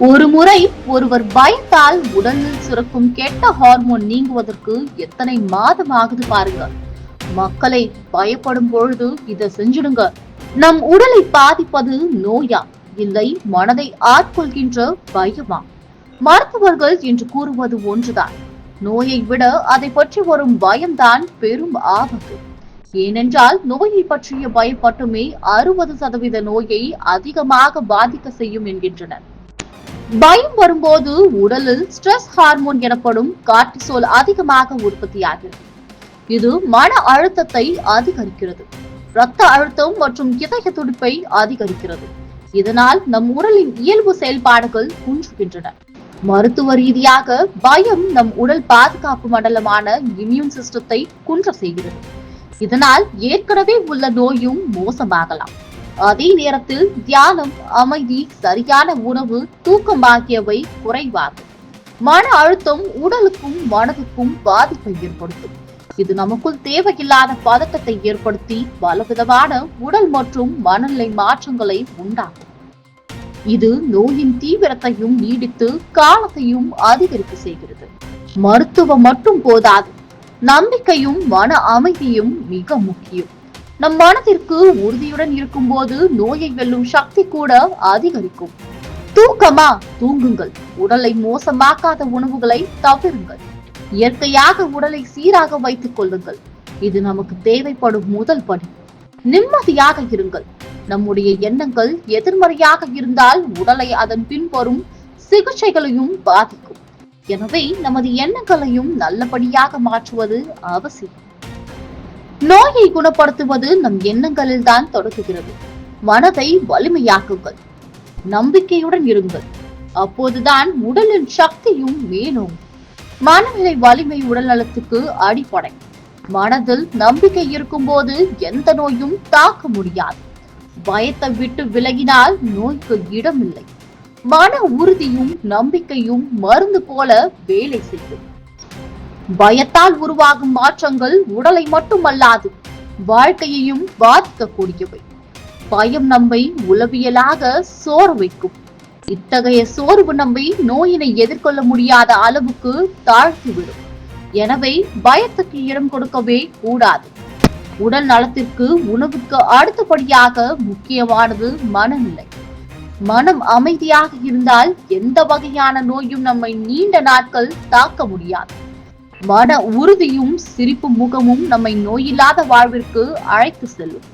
ஒரு முறை ஒருவர் பயத்தால் உடலில் சுரக்கும் கெட்ட ஹார்மோன் நீங்குவதற்கு எத்தனை மாதம் ஆகுது பாருங்க. மக்களை பயப்படும் பொழுது இதை செஞ்சிடுங்க. நம் உடலை பாதிப்பது நோயா, இல்லை மனதை ஆட்கொள்கின்ற பயமா? மருத்துவர்கள் என்று கூறுவது ஒன்றுதான். நோயை விட அதை பற்றி வரும் பயம்தான் பெரும் ஆபத்து. ஏனென்றால் நோயை பற்றிய பயம் மட்டுமே 60% நோயை அதிகமாக பாதிக்க செய்யும் என்கின்றனர். பயம் வரும்போது உடலில் ஸ்ட்ரெஸ் ஹார்மோன் எனப்படும் கார்டிசோல் அதிகமாக உற்பத்தியாகிறது. இது மன அழுத்தத்தை அதிகரிக்கிறது, இரத்த அழுத்தம் மற்றும் இதய துடிப்பை அதிகரிக்கிறது. இதனால் நம் உடலின் இயல்பு செயல்பாடுகள் குன்றுகின்றன. மருத்துவ ரீதியாக பயம் நம் உடல் பாதுகாப்பு மண்டலமான இம்யூன் சிஸ்டத்தை குன்ற செய்கிறது. இதனால் ஏற்கனவே உள்ள நோயும் மோசமாகலாம். அதே நேரத்தில் தியானம், அமைதி, சரியான உணவு, தூக்கம் ஆகியவை குறைவாகும். மன அழுத்தம் உடலுக்கும் மனதுக்கும் பாதிப்பை ஏற்படுத்தும். இது நமக்குள் தேவையில்லாத பதட்டத்தை ஏற்படுத்தி பலவிதமான உடல் மற்றும் மனநிலை மாற்றங்களை உண்டாகும். இது நோயின் தீவிரத்தையும் நீடித்து காலத்தையும் அதிகரிக்க செய்கிறது. மருத்துவம் மட்டும் போதாது, நம்பிக்கையும் மன அமைதியும் மிக முக்கியம். நம் மனதிற்கு உறுதியுடன் இருக்கும் போது நோயை வெல்லும் சக்தி கூட அதிகரிக்கும். தூக்கமா? தூங்குங்கள். உடலை மோசமாக்காத உணவுகளை தவிருங்கள். இயற்கையாக உடலை சீராக வைத்துக் கொள்ளுங்கள். இது நமக்கு தேவைப்படும் முதல் படி. நிம்மதியாக இருங்கள். நம்முடைய எண்ணங்கள் எதிர்மறையாக இருந்தால் உடலை அதன் பின்வரும் சிகிச்சைகளையும் பாதிக்கும். எனவே நமது எண்ணங்களையும் நல்லபடியாக மாற்றுவது அவசியம். நோயை குணப்படுத்துவது நம் எண்ணங்களில் தான் தொடங்குகிறது. மனதை வலிமையாக்குங்கள். நம்பிக்கையுடன் இருங்கள். அப்போதுதான் உடலின் சக்தியும் மேலும். மனநிலை வலிமை உடல் நலத்துக்கு அடிப்படை. மனதில் நம்பிக்கை இருக்கும் போது எந்த நோயும் தாக்க முடியாது. பயத்தை விட்டு விலகினால் நோய்க்கு இடமில்லை. மன உறுதியும் நம்பிக்கையும் மருந்து போல வேலை செய்யும். பயத்தால் உருவாகும் மாற்றங்கள் உடலை மட்டுமல்லாது வாழ்க்கையையும் பாதிக்கக்கூடியவை. பயம் நம்மை உளவியலாக சோர வைக்கும். இத்தகைய சோர்வு நம்மை நோயினை எதிர்கொள்ள முடியாத அளவுக்கு தாழ்த்திவிடும். எனவே பயத்துக்கு இடம் கொடுக்கவே கூடாது. உடல் நலத்திற்கு உணவுக்கு அடுத்தபடியாக முக்கியமானது மனநிலை. மனம் அமைதியாக இருந்தால் எந்த வகையான நோயும் நம்மை நீண்ட நாட்கள் தாக்க முடியாது. மன உறுதியும் சிரிப்பு முகமும் நம்மை நோயில்லாத வாழ்விற்கு அழைத்து செல்லும்.